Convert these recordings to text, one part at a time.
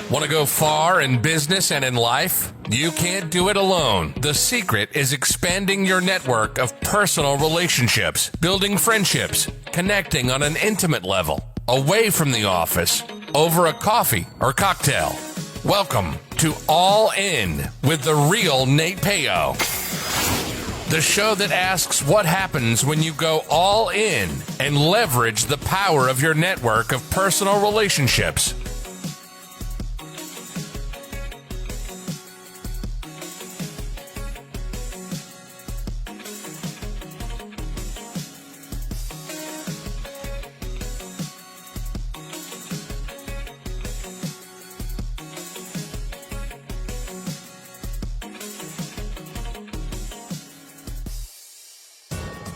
Want to go far in business and in life? You can't do it alone. The secret is expanding your network of personal relationships, building friendships, connecting on an intimate level, away from the office, over a coffee or cocktail. Welcome to All In with the real Nate Payo. The show that asks what happens when you go all in and leverage the power of your network of personal relationships.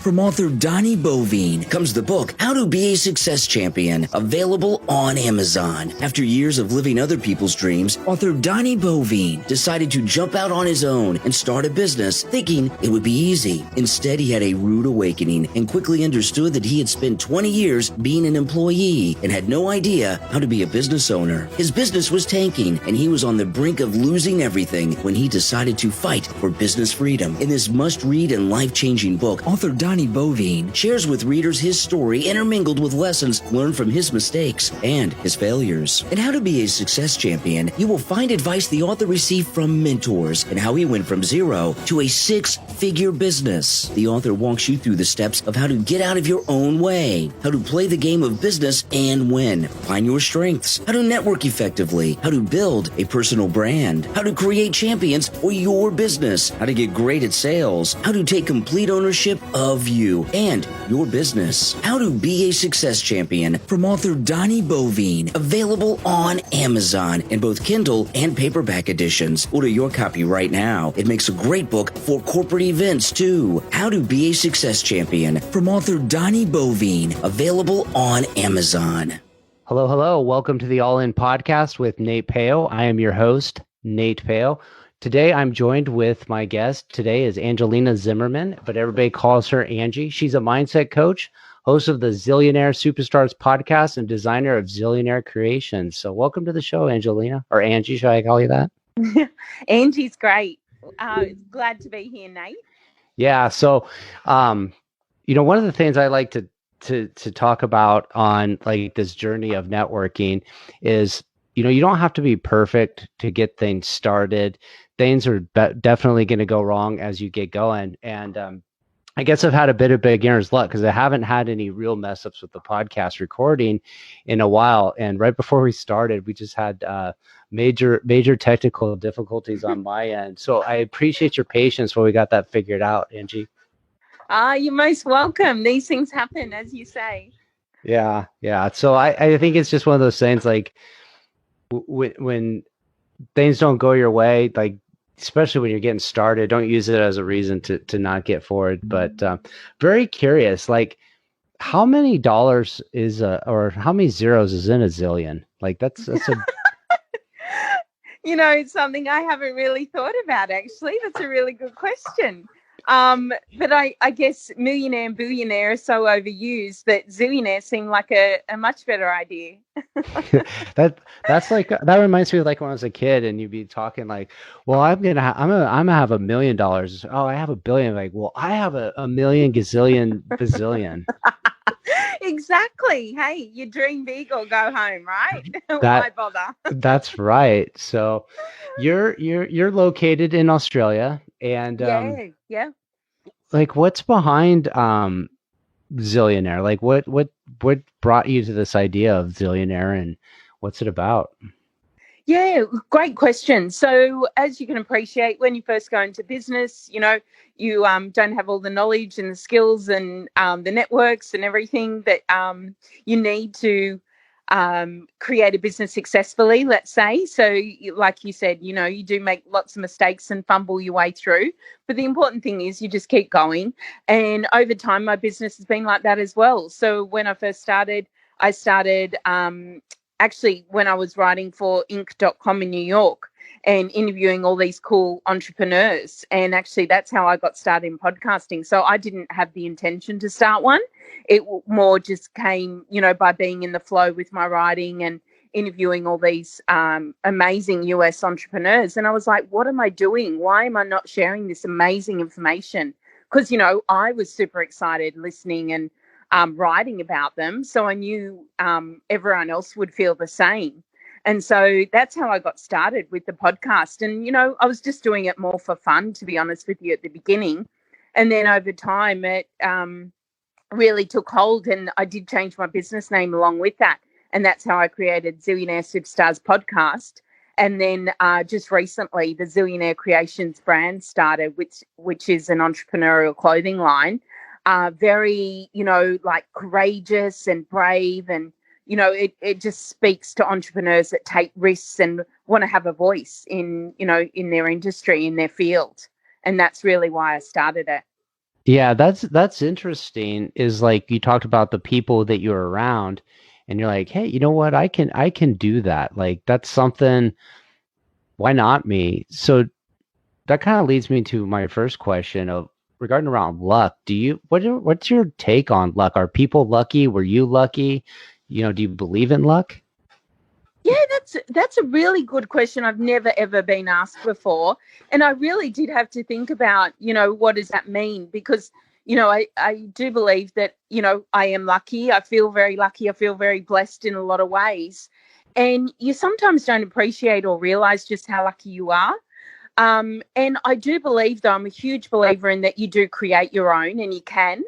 From author Donnie Bovine comes the book, How to Be a Success Champion, available on Amazon. After years of living other people's dreams, author Donnie Bovine decided to jump out on his own and start a business, thinking it would be easy. Instead, he had a rude awakening and quickly understood that he had spent 20 years being an employee and had no idea how to be a business owner. His business was tanking, and he was on the brink of losing everything when he decided to fight for business freedom. In this must-read and life-changing book, author Donnie Bovine shares with readers his story intermingled with lessons learned from his mistakes and his failures. In How to Be a Success Champion, you will find advice the author received from mentors and how he went from zero to a six-figure business. The author walks you through the steps of how to get out of your own way, how to play the game of business and win, find your strengths, how to network effectively, how to build a personal brand, how to create champions for your business, how to get great at sales, how to take complete ownership of you and your business. How to Be a Success Champion from author Donnie Bovine, available on Amazon in both Kindle and paperback editions. Order your copy right now. It makes a great book for corporate events too. How to Be a Success Champion from author Donnie Bovine, available on Amazon. Hello, hello. Welcome to the All In Podcast with Nate Payo. I am your host, Nate Payo. Today, I'm joined with my guest. Today is Angelina Zimmerman, but everybody calls her Angie. She's a mindset coach, host of the Zillionaire Superstars podcast, and designer of Zillionaire Creations. So welcome to the show, Angelina, or Angie, should I call you that? Angie's great. Glad to be here, Nate. Yeah. So, one of the things I like to talk about on like this journey of networking is, you don't have to be perfect to get things started. Things are definitely going to go wrong as you get going. And I guess I've had a bit of beginner's luck because I haven't had any real mess ups with the podcast recording in a while. And right before we started, we just had major technical difficulties on my end. So I appreciate your patience while we got that figured out, Angie. You're most welcome. These things happen, as you say. Yeah. So I think it's just one of those things like when things don't go your way, like, especially when you're getting started, don't use it as a reason to not get forward. But very curious, like how many dollars is or how many zeros is in a zillion? Like that's a it's something I haven't really thought about, actually. That's a really good question. But I guess millionaire and billionaire are so overused that zillionaire seemed like a much better idea. That's like, that reminds me of like when I was a kid and you'd be talking like, well, I'm gonna have $1 million. Oh, I have $1 billion. Like, well, I have a million gazillion bazillion. Exactly. Hey, you dream big or go home, right? Why bother? That's right. So you're located in Australia and yeah. Like what's behind Zillionaire? Like what brought you to this idea of Zillionaire and what's it about? Yeah, great question. So as you can appreciate, when you first go into business, you don't have all the knowledge and the skills and the networks and everything that you need to create a business successfully, let's say. So like you said, you do make lots of mistakes and fumble your way through. But the important thing is you just keep going. And over time, my business has been like that as well. So when I first started, I started actually when I was writing for Inc.com in New York. and interviewing all these cool entrepreneurs. And actually, that's how I got started in podcasting. So I didn't have the intention to start one. It more just came, by being in the flow with my writing and interviewing all these amazing US entrepreneurs. And I was like, what am I doing? Why am I not sharing this amazing information? Because, I was super excited listening and writing about them. So I knew everyone else would feel the same. And so that's how I got started with the podcast. And, I was just doing it more for fun, to be honest with you, at the beginning. And then over time, it really took hold, and I did change my business name along with that. And that's how I created Zillionaire Superstars podcast. And then just recently, the Zillionaire Creations brand started, which is an entrepreneurial clothing line. Very, like courageous and brave, and it just speaks to entrepreneurs that take risks and want to have a voice in their industry, in their field. And that's really why I started it. Yeah, that's interesting. Is like you talked about the people that you're around, and you're like, hey, you know what? I can do that. Like that's something. Why not me? So that kind of leads me to my first question of regarding around luck. What's your take on luck? Are people lucky? Were you lucky? Do you believe in luck? Yeah, that's a really good question. I've never, ever been asked before. And I really did have to think about, what does that mean? Because, I do believe that, I am lucky. I feel very lucky. I feel very blessed in a lot of ways. And you sometimes don't appreciate or realize just how lucky you are. And I do believe, though, I'm a huge believer in that you do create your own, and you can.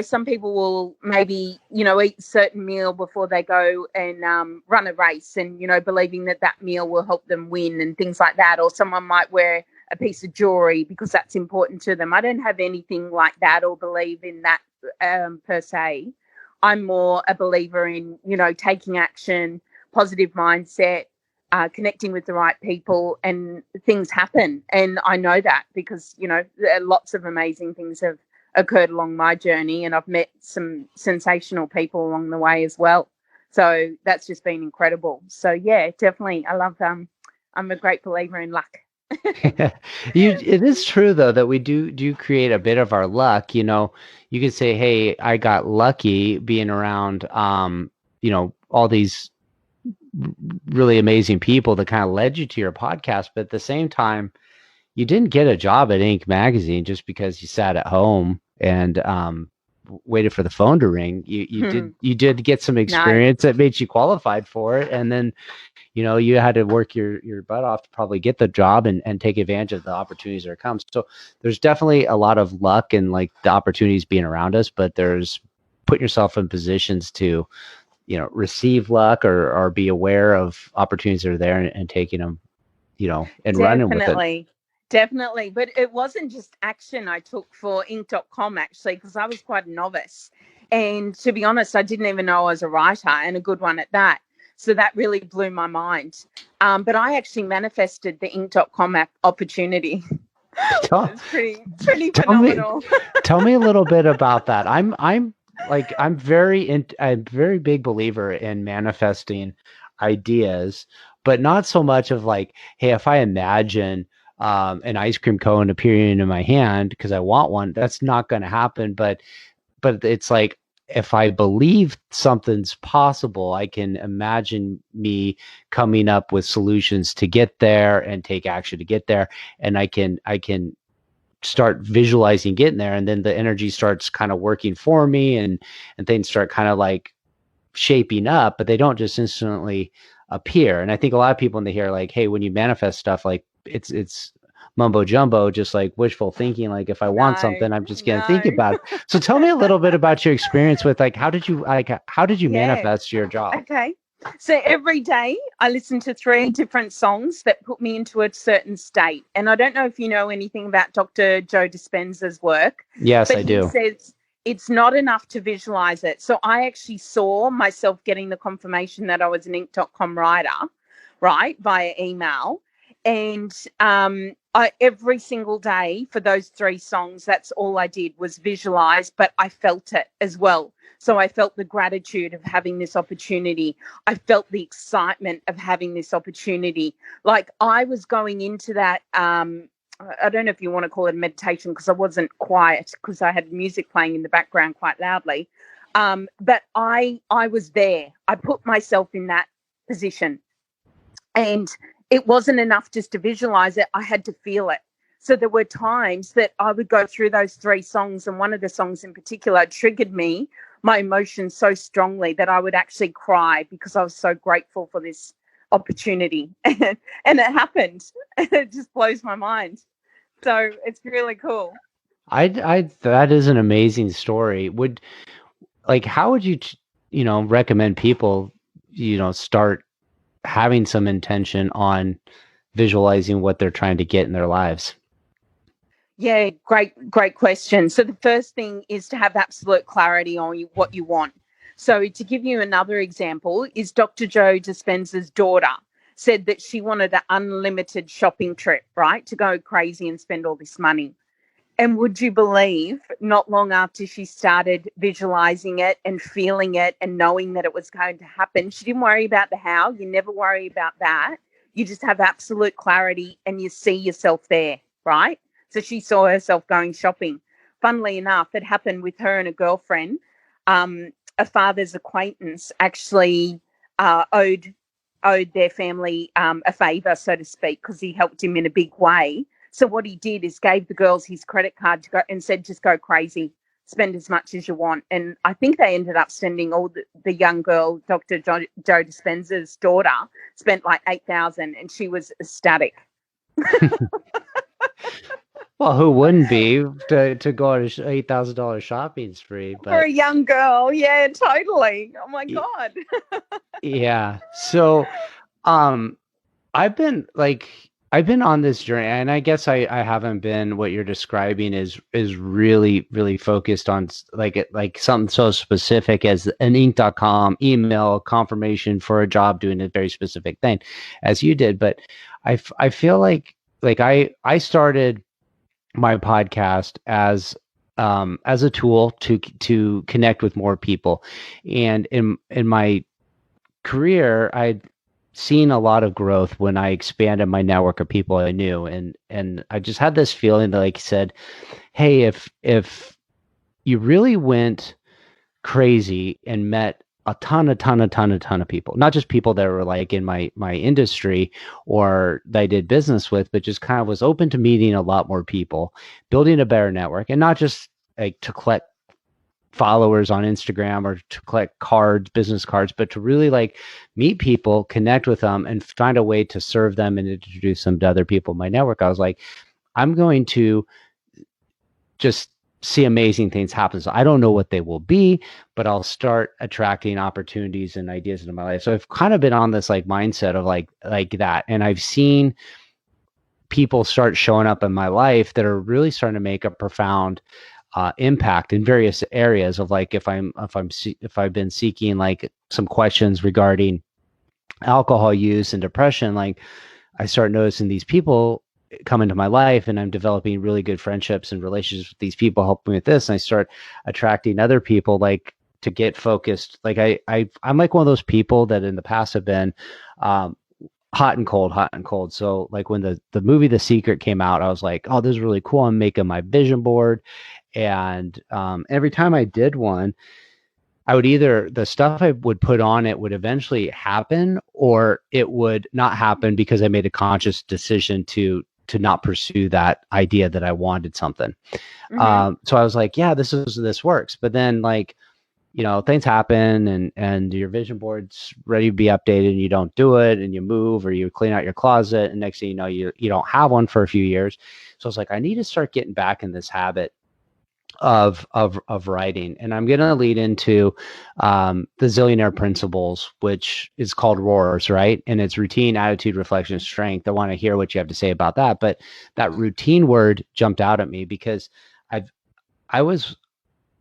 Some people will maybe, eat a certain meal before they go and run a race, and, believing that meal will help them win and things like that. Or someone might wear a piece of jewelry because that's important to them. I don't have anything like that or believe in that per se. I'm more a believer in, taking action, positive mindset, connecting with the right people, and things happen. And I know that because, lots of amazing things have occurred along my journey, and I've met some sensational people along the way as well. So that's just been incredible. So yeah, definitely. I love I'm a great believer in luck. It is true though that we do create a bit of our luck. You can say, hey, I got lucky being around all these really amazing people that kind of led you to your podcast, but at the same time, you didn't get a job at Inc. magazine just because you sat at home and waited for the phone to ring. You did get some experience that made you qualified for it, and then you had to work your butt off to probably get the job and take advantage of the opportunities that come. So there's definitely a lot of luck and like the opportunities being around us, but there's putting yourself in positions to receive luck or be aware of opportunities that are there and taking them and running with it. Definitely. But it wasn't just action I took for Inc.com, actually, because I was quite a novice. And to be honest, I didn't even know I was a writer, and a good one at that. So that really blew my mind. But I actually manifested the Inc.com opportunity. It's pretty phenomenal. Tell me a little bit about that. I'm a very big believer in manifesting ideas, but not so much of like, hey, if I imagine an ice cream cone appearing in my hand because I want one, that's not going to happen. But it's like, if I believe something's possible, I can imagine me coming up with solutions to get there and take action to get there. And I can start visualizing getting there. And then the energy starts kind of working for me and things start kind of like shaping up, but they don't just instantly appear. And I think a lot of people when they hear like, hey, when you manifest stuff, like it's mumbo jumbo, just like wishful thinking. Like if I want something, I'm just going to think about it. So tell me a little bit about your experience with like, how did you manifest your job? Okay. So every day I listen to 3 different songs that put me into a certain state. And I don't know if you know anything about Dr. Joe Dispenza's work. Yes, I do. He says it's not enough to visualize it. So I actually saw myself getting the confirmation that I was an Inc.com writer, right, via email. And every single day for those 3 songs, that's all I did was visualize, but I felt it as well. So I felt the gratitude of having this opportunity. I felt the excitement of having this opportunity. Like I was going into that, I don't know if you want to call it meditation, because I wasn't quiet because I had music playing in the background quite loudly. But I was there. I put myself in that position. And it wasn't enough just to visualize it. I had to feel it. So there were times that I would go through those 3 songs, and one of the songs in particular triggered my emotions so strongly that I would actually cry because I was so grateful for this opportunity. And it happened. It just blows my mind. So it's really cool. That is an amazing story. How would you, recommend people, start having some intention on visualizing what they're trying to get in their lives? Yeah, great question. So the first thing is to have absolute clarity on what you want. So to give you another example is Dr. Joe Dispenza's daughter said that she wanted an unlimited shopping trip, right, to go crazy and spend all this money. And would you believe, not long after she started visualizing it and feeling it and knowing that it was going to happen, she didn't worry about the how. You never worry about that. You just have absolute clarity and you see yourself there, right? So she saw herself going shopping. Funnily enough, it happened with her and a girlfriend. A father's acquaintance actually owed their family a favour, so to speak, because he helped him in a big way. So what he did is gave the girls his credit card to go and said, just go crazy, spend as much as you want. And I think they ended up spending all the young girl, Dr. Joe Dispenza's daughter, spent like $8,000, and she was ecstatic. Well, who wouldn't be to go on an $8,000 shopping spree? But for a young girl, yeah, totally. Oh my God. Yeah. So, I've been on this journey, and I guess I haven't been what you're describing is really, really focused on like something so specific as an Inc.com email confirmation for a job doing a very specific thing as you did. But I feel like I started my podcast as a tool to connect with more people. And in my career, I'd seen a lot of growth when I expanded my network of people I knew. And I just had this feeling that, like you said, hey, if you really went crazy and met a ton of people, not just people that were like in my industry or that I did business with, but just kind of was open to meeting a lot more people, building a better network, and not just like to collect followers on Instagram or to collect business cards, but to really like meet people, connect with them, and find a way to serve them and introduce them to other people in my network. I was like, I'm going to just see amazing things happen. So I don't know what they will be, but I'll start attracting opportunities and ideas into my life. So I've kind of been on this like mindset of like that. And I've seen people start showing up in my life that are really starting to make a profound impact in various areas of like, if I've been seeking like some questions regarding alcohol use and depression, like I start noticing these people come into my life, and I'm developing really good friendships and relationships with these people, helping me with this. And I start attracting other people like to get focused. Like I'm like one of those people that in the past have been hot and cold. So like when the movie The Secret came out, I was like, oh, this is really cool. I'm making my vision board. And every time I did one, I would either the stuff I would put on it would eventually happen, or it would not happen because I made a conscious decision to not pursue that idea that I wanted something. Mm-hmm. So I was like, yeah, this works. But then like, things happen and your vision board's ready to be updated and you don't do it, and you move or you clean out your closet, and next thing you know, you don't have one for a few years. So I was like, I need to start getting back in this habit of writing. And I'm going to lead into the Zillionaire Principles, which is called Roars, right? And it's routine, attitude, reflection, strength. I want to hear what you have to say about that. But that routine word jumped out at me because I was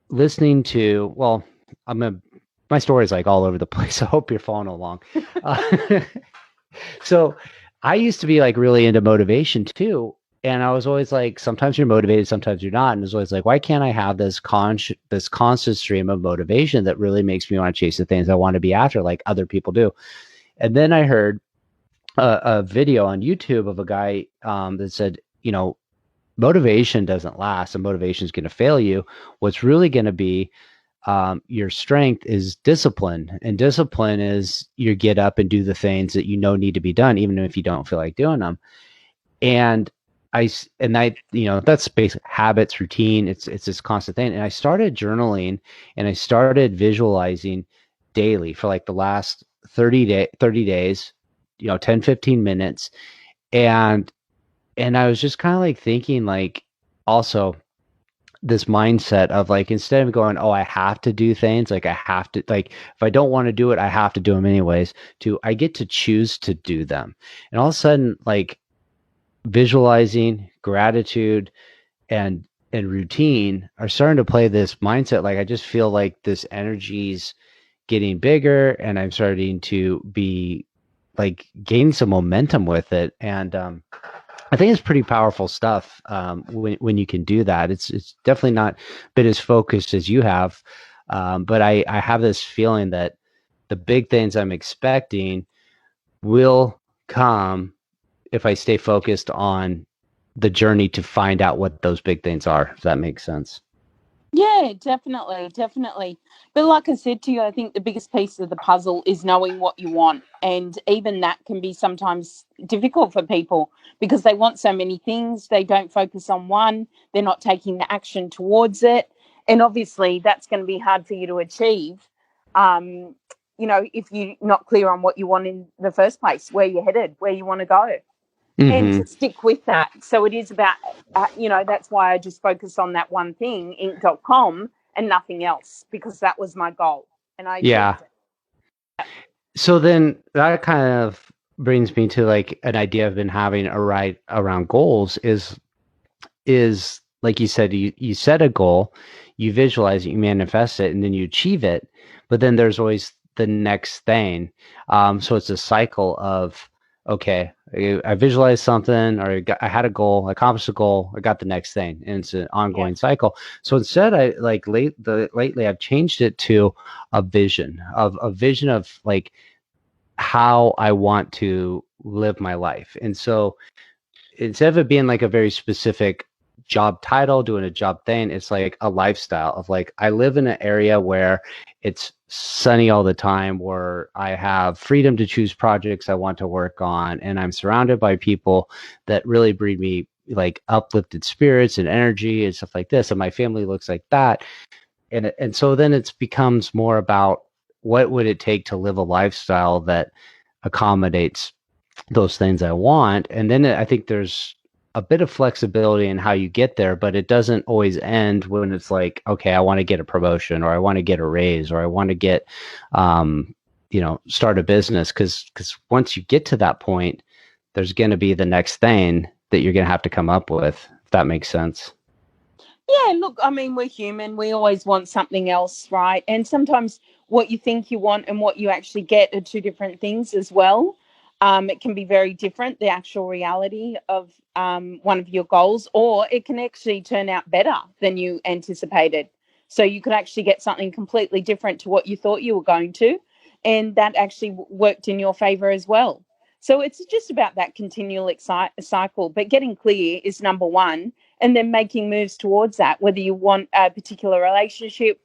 listening to, well, my story is like all over the place. I hope you're following along. So I used to be like really into motivation too. and I was always like, sometimes you're motivated, sometimes you're not. And it was always like, why can't I have this constant stream of motivation that really makes me want to chase the things I want to be after, like other people do? And then I heard a video on YouTube of a guy that said, motivation doesn't last, and motivation is going to fail you. What's really going to be your strength is discipline, and discipline is you get up and do the things that need to be done, even if you don't feel like doing them. And that's basic habits, routine. It's this constant thing. And I started journaling, and I started visualizing daily for like the last 30 days, 10, 15 minutes. And I was just kind of like thinking, like, also this mindset of like, instead of going, oh, I have to do things, like I have to, like, if I don't want to do it, I have to do them anyways, to I get to choose to do them. And all of a sudden, like, visualizing, gratitude, and routine are starting to play this mindset. Like, I just feel like this energy's getting bigger, and I'm starting to be like gain some momentum with it. And I think it's pretty powerful stuff when you can do that. It's definitely not been as focused as you have, but I have this feeling that the big things I'm expecting will come if I stay focused on the journey to find out what those big things are, if that makes sense. Yeah, definitely, definitely. But like I said to you, I think the biggest piece of the puzzle is knowing what you want. And even that can be sometimes difficult for people because they want so many things. They don't focus on one. They're not taking the action towards it. And obviously that's going to be hard for you to achieve, if you're not clear on what you want in the first place, where you're headed, where you want to go. And Mm-hmm. to stick with that. So it is about, that's why I just focus on that one thing, Inc.com, and nothing else, because that was my goal. And I Yeah. achieved it. So then that kind of brings me to like an idea I've been having around goals is like you said, you set a goal, you visualize it, you manifest it, and then you achieve it. But then there's always the next thing. So it's a cycle of, okay, I visualized something, or I had a goal, I accomplished a goal, I got the next thing, and it's an ongoing cycle. So instead, I like lately I've changed it to a vision of like how I want to live my life. And so instead of it being like a very specific job title, doing a job thing, it's like a lifestyle of like, I live in an area where it's sunny all the time, where I have freedom to choose projects I want to work on, and I'm surrounded by people that really breed me like uplifted spirits and energy and stuff like this, and my family looks like that. And so then it becomes more about what would it take to live a lifestyle that accommodates those things I want. And then I think there's a bit of flexibility in how you get there, but it doesn't always end when it's like, okay, I want to get a promotion, or I want to get a raise, or I want to get, start a business. Cause once you get to that point, there's going to be the next thing that you're going to have to come up with, if that makes sense. Yeah, look, I mean, we're human. We always want something else, right? And sometimes what you think you want and what you actually get are two different things as well. It can be very different, the actual reality of one of your goals, or it can actually turn out better than you anticipated. So you could actually get something completely different to what you thought you were going to, and that actually worked in your favor as well. So it's just about that continual cycle. But getting clear is number one, and then making moves towards that, whether you want a particular relationship,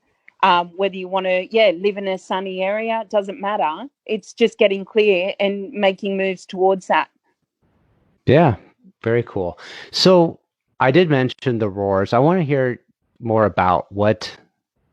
whether you want to live in a sunny area, it doesn't matter. It's just getting clear and making moves towards that. Yeah, very cool. So I did mention the roars. I want to hear more about what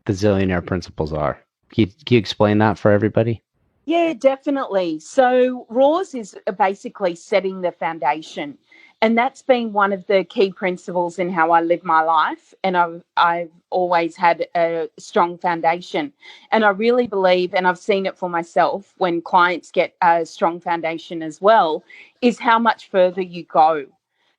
the Zillionaire Principles are. Can you explain that for everybody? Yeah, definitely. So RAWS is basically setting the foundation. And that's been one of the key principles in how I live my life. And I've always had a strong foundation. And I really believe, and I've seen it for myself when clients get a strong foundation as well, is how much further you go.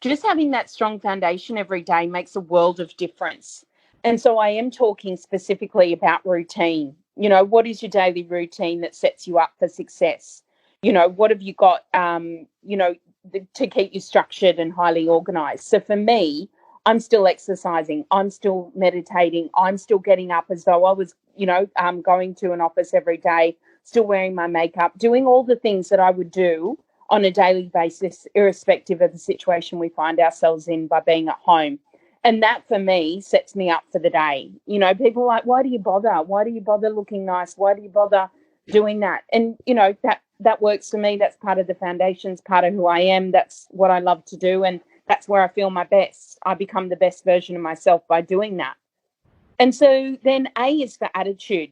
Just having that strong foundation every day makes a world of difference. And so I am talking specifically about routine. What is your daily routine that sets you up for success? What have you got, to keep you structured and highly organized. So for me, I'm still exercising, I'm still meditating, I'm still getting up as though I was, going to an office every day, still wearing my makeup, doing all the things that I would do on a daily basis, irrespective of the situation we find ourselves in by being at home. And that for me sets me up for the day. People are like, why do you bother? Why do you bother looking nice? Why do you bother doing that? And, that works for me. That's part of the foundations, part of who I am. That's what I love to do. And that's where I feel my best. I become the best version of myself by doing that. And so then A is for attitude.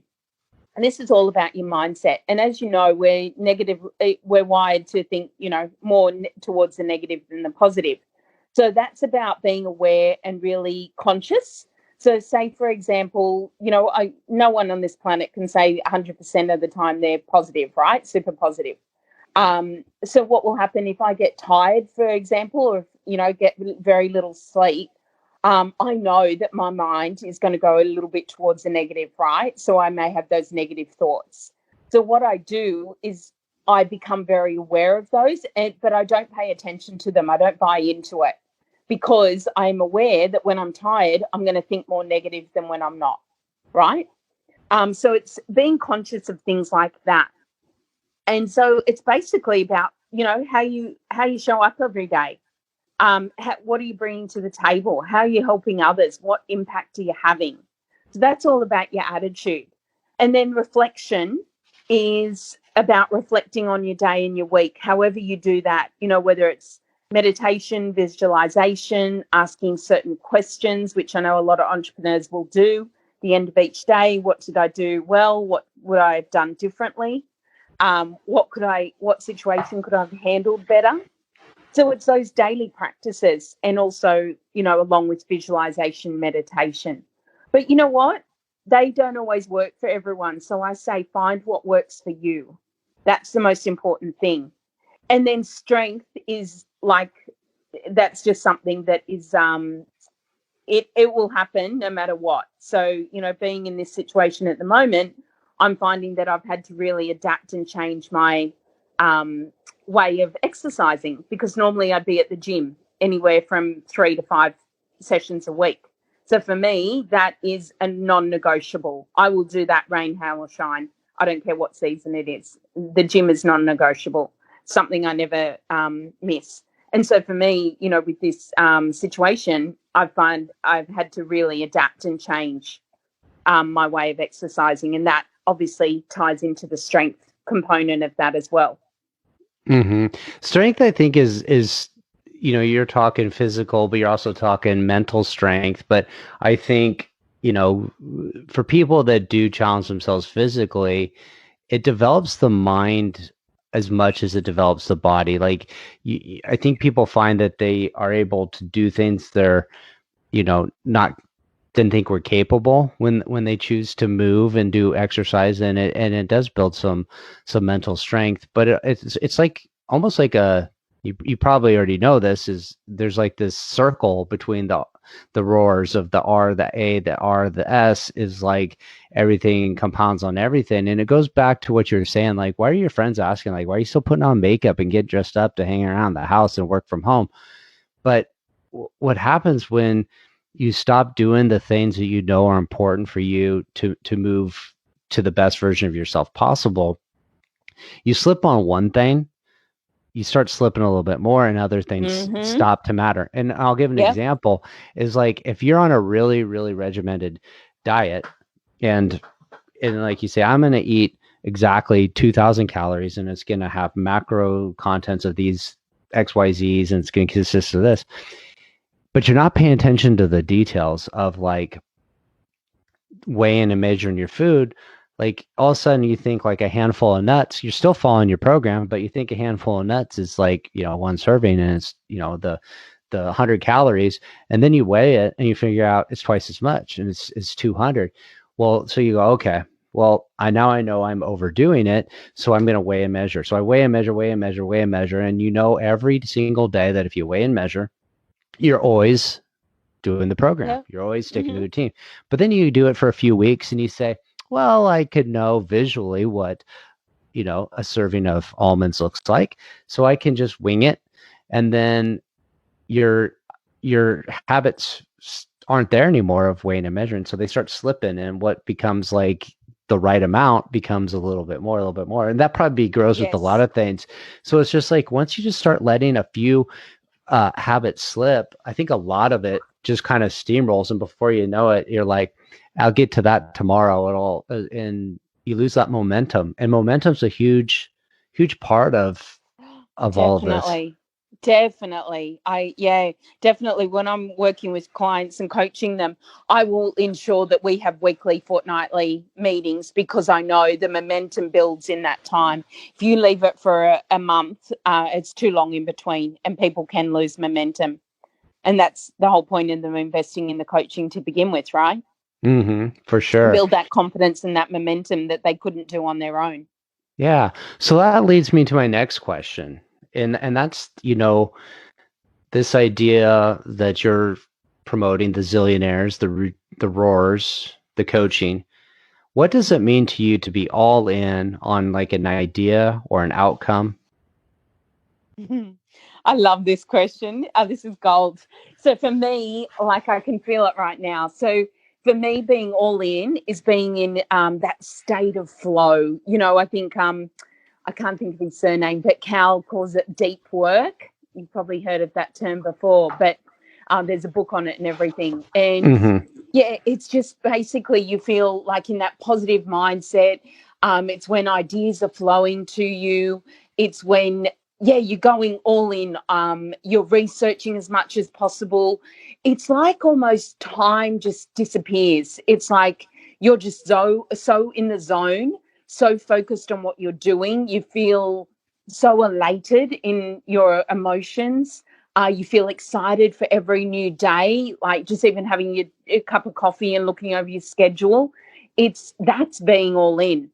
And this is all about your mindset. And as you know, we're wired to think, more towards the negative than the positive. So that's about being aware and really conscious. So say, for example, no one on this planet can say 100% of the time they're positive, right? Super positive. So what will happen if I get tired, for example, or, get very little sleep? I know that my mind is going to go a little bit towards the negative, right? So I may have those negative thoughts. So what I do is I become very aware of those, but I don't pay attention to them. I don't buy into it because I'm aware that when I'm tired, I'm going to think more negative than when I'm not, right? So it's being conscious of things like that. And so it's basically about, how you show up every day. What are you bringing to the table? How are you helping others? What impact are you having? So that's all about your attitude. And then reflection is about reflecting on your day and your week, however you do that, whether it's meditation, visualization, asking certain questions, which I know a lot of entrepreneurs will do. The end of each day, what did I do well? What would I have done differently? What situation could I have handled better? So it's those daily practices and also, along with visualization, meditation. But you know what? They don't always work for everyone. So I say find what works for you. That's the most important thing. And then strength is that's just something that is, it will happen no matter what. So, being in this situation at the moment, I'm finding that I've had to really adapt and change my way of exercising, because normally I'd be at the gym anywhere from 3 to 5 sessions a week. So for me, that is a non-negotiable. I will do that rain, hail or shine. I don't care what season it is. The gym is non-negotiable, something I never miss. And so for me, with this situation, I find I've had to really adapt and change my way of exercising. And that obviously ties into the strength component of that as well. Mm-hmm. Strength, I think, is you're talking physical, but you're also talking mental strength. But I think, for people that do challenge themselves physically, it develops the mind as much as it develops the body. Like, I think people find that they are able to do things they're, not didn't think were capable when they choose to move and do exercise, and it does build some mental strength. But it's like almost like you probably already know this, is there's like this circle between the roars of the R, the A, the R, the S, is like everything compounds on everything. And it goes back to what you're saying, like, why are your friends asking, like, why are you still putting on makeup and get dressed up to hang around the house and work from home? But what happens when you stop doing the things that are important for you to move to the best version of yourself possible? You slip on one thing, you start slipping a little bit more, and other things stop to matter. And I'll give an example is like, if you're on a really, really regimented diet, and like you say, I'm going to eat exactly 2,000 calories, and it's going to have macro contents of these XYZs, and it's going to consist of this. But you're not paying attention to the details of like weighing and measuring your food. Like, all of a sudden you think like a handful of nuts, you're still following your program, but you think a handful of nuts is like, one serving, and it's, the 100 calories. And then you weigh it and you figure out it's twice as much, and it's 200. Well, so you go, okay, well, I know I'm overdoing it, so I'm going to weigh and measure. So I weigh and measure, weigh and measure, weigh and measure. And every single day that if you weigh and measure, you're always doing the program. Yeah. You're always sticking to the routine. But then you do it for a few weeks and you say, well, I could know visually what, a serving of almonds looks like. So I can just wing it. and then your habits aren't there anymore of weighing and measuring, so they start slipping, and what becomes like the right amount becomes a little bit more, and that probably grows with a lot Yes. of things. So it's just like once you just start letting a few habits slip, I think a lot of it just kind of steamrolls, and before you know it, you're like, I'll get to that tomorrow, and you lose that momentum, and momentum's a huge part of all of this. Definitely. Definitely. When I'm working with clients and coaching them, I will ensure that we have weekly, fortnightly meetings, because I know the momentum builds in that time. If you leave it for a month, it's too long in between, and people can lose momentum. And that's the whole point of them investing in the coaching to begin with, right? For sure. Build that confidence and that momentum that they couldn't do on their own. Yeah. So that leads me to my next question. And that's, this idea that you're promoting, the zillionaires, the roars, the coaching. What does it mean to you to be all in on like an idea or an outcome? I love this question. This is gold. So for me, like, I can feel it right now. So for me, being all in is being in that state of flow. I think I can't think of his surname, but Cal calls it deep work. You've probably heard of that term before, but there's a book on it and everything. And Mm-hmm. yeah, it's just basically you feel like in that positive mindset. It's when ideas are flowing to you. It's when, yeah, you're going all in. You're researching as much as possible. It's like almost time just disappears. It's like you're just so in the zone, so focused on what you're doing. You feel so elated in your emotions. You feel excited for every new day, like just even having your cup of coffee and looking over your schedule. That's being all in,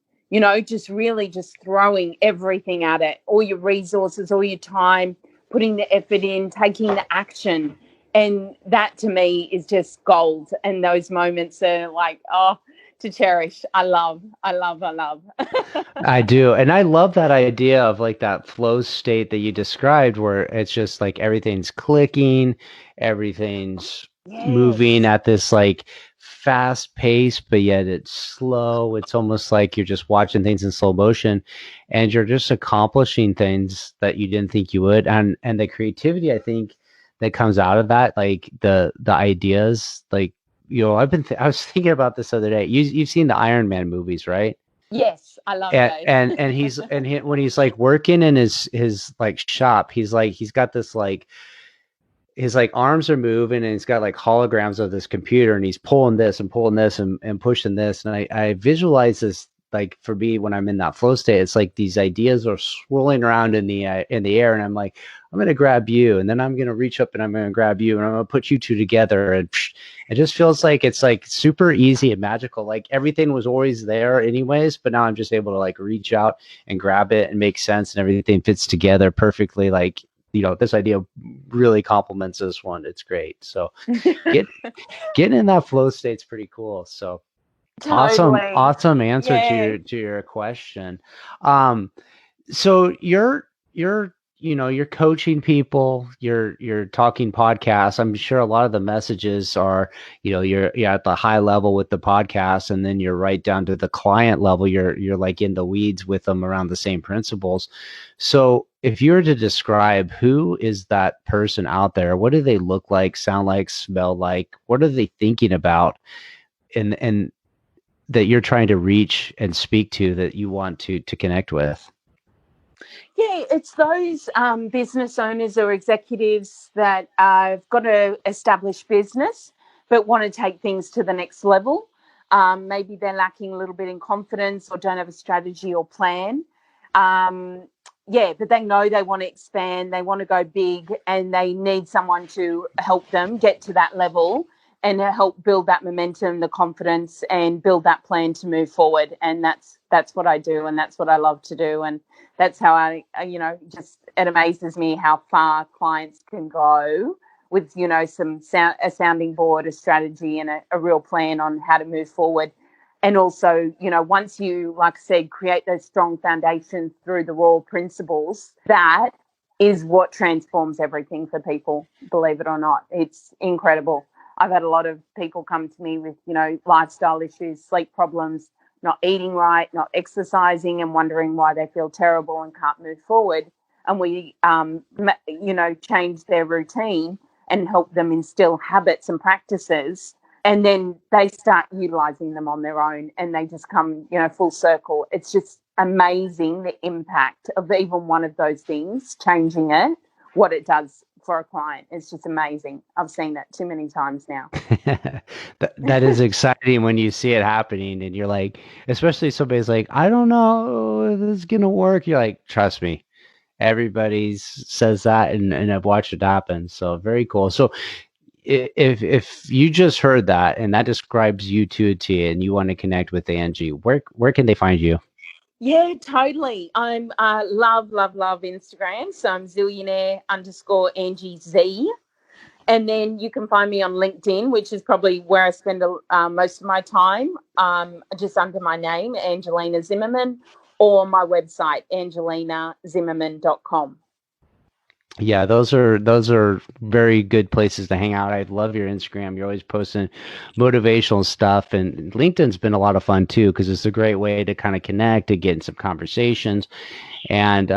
just really just throwing everything at it, all your resources, all your time, putting the effort in, taking the action. And that to me is just gold. And those moments are like, oh, to cherish. I love. I do. And I love that idea of like that flow state that you described where it's just like everything's clicking, everything's moving Yes. at this like fast pace, but yet it's slow. It's almost like you're just watching things in slow motion and you're just accomplishing things that you didn't think you would. And the creativity, I think, that comes out of that, like the ideas, like, I was thinking about this the other day. You've seen the Iron Man movies, right? Yes, I love and those. and when he's like working in his like shop, he's got this like his like arms are moving and he's got like holograms of this computer and he's pulling this and pushing this, and I visualize this, like, for me when I'm in that flow state, it's like these ideas are swirling around in the air, and I'm like, I'm going to grab you, and then I'm going to reach up and I'm going to grab you, and I'm going to put you two together, and it just feels like it's like super easy and magical, like everything was always there anyways, but now I'm just able to like reach out and grab it and make sense, and everything fits together perfectly. Like, this idea really complements this one. It's great. So get getting in that flow state's pretty cool. So Totally. awesome answer to Yeah. your question. So you're coaching people, you're talking podcasts. I'm sure a lot of the messages are, you're at the high level with the podcast, and then you're right down to the client level. You're like in the weeds with them around the same principles. So if you were to describe who is that person out there, what do they look like, sound like, smell like? What are they thinking about? And that you're trying to reach and speak to, that you want to connect with? Yeah, it's those business owners or executives that have got to establish business but want to take things to the next level. Maybe they're lacking a little bit in confidence or don't have a strategy or plan. But they know they want to expand, they want to go big, and they need someone to help them get to that level and to help build that momentum, the confidence, and build that plan to move forward. And that's what I do, and that's what I love to do, and that's how just it amazes me how far clients can go with a sounding board, a strategy, and a real plan on how to move forward. And also, once you, like I said, create those strong foundations through the raw principles, that is what transforms everything for people, believe it or not. It's incredible. I've had a lot of people come to me with, lifestyle issues, sleep problems, not eating right, not exercising, and wondering why they feel terrible and can't move forward. And we, change their routine and help them instill habits and practices. And then they start utilizing them on their own, and they just come, full circle. It's just amazing the impact of even one of those things, changing it, what it does for a client. It's just amazing. I've seen that too many times now. That is exciting when you see it happening, and you're like, especially somebody's like, I don't know if this is gonna work. You're like, trust me, everybody says that, and I've watched it happen. So very cool. So if you just heard that and that describes you to a T, and you want to connect with Angie, where can they find you? Yeah, totally. I'm love Instagram. So I'm Zillionaire_Angie Z. And then you can find me on LinkedIn, which is probably where I spend most of my time, just under my name, Angelina Zimmerman, or my website, angelinazimmerman.com. Yeah, those are very good places to hang out. I love your Instagram. You're always posting motivational stuff, and LinkedIn's been a lot of fun too, because it's a great way to kind of connect and get in some conversations. And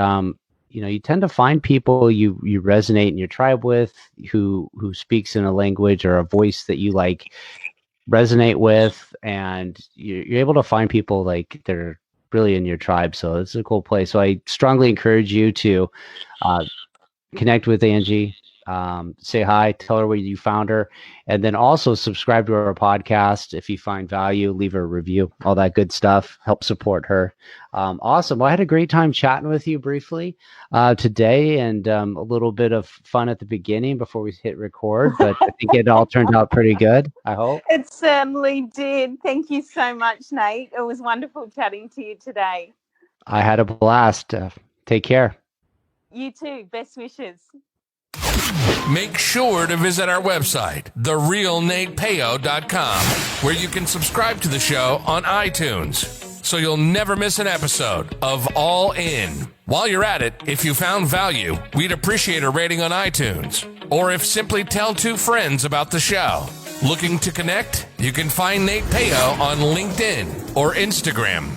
you tend to find people you resonate in your tribe with, who speaks in a language or a voice that you like resonate with, and you're able to find people like they're really in your tribe. So it's a cool place. So I strongly encourage you to connect with Angie, say hi, tell her where you found her, and then also subscribe to our podcast. If you find value, leave her a review, all that good stuff, help support her. Awesome. Well, I had a great time chatting with you briefly today, and a little bit of fun at the beginning before we hit record, but I think it all turned out pretty good, I hope. It certainly did. Thank you so much, Nate. It was wonderful chatting to you today. I had a blast. Take care. You too. Best wishes. Make sure to visit our website, therealnatepeo.com, where you can subscribe to the show on iTunes, so you'll never miss an episode of All In. While you're at it, if you found value, we'd appreciate a rating on iTunes, or if simply tell 2 friends about the show. Looking to connect? You can find Nate Peo on LinkedIn or Instagram.